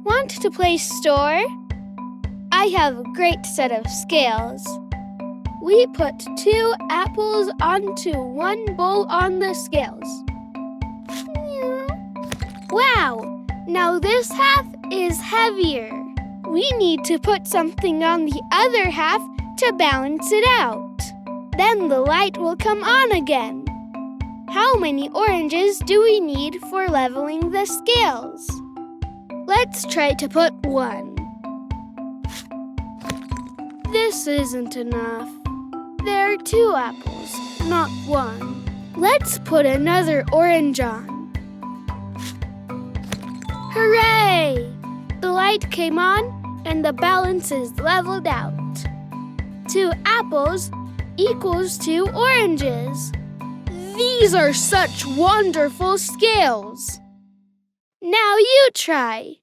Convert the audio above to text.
Want to play store? I have a great set of scales. We put 2 apples onto 1 bowl on the scales. Wow! Now this half is heavier. We need to put something on the other half to balance it out. Then the light will come on again. How many oranges do we need for leveling the scales? Let's try to put 1. This isn't enough. There are 2 apples, not 1. Let's put another orange on. Hooray! The light came on and the balance is leveled out. 2 apples equals 2 oranges. These are such wonderful scales. Now you try.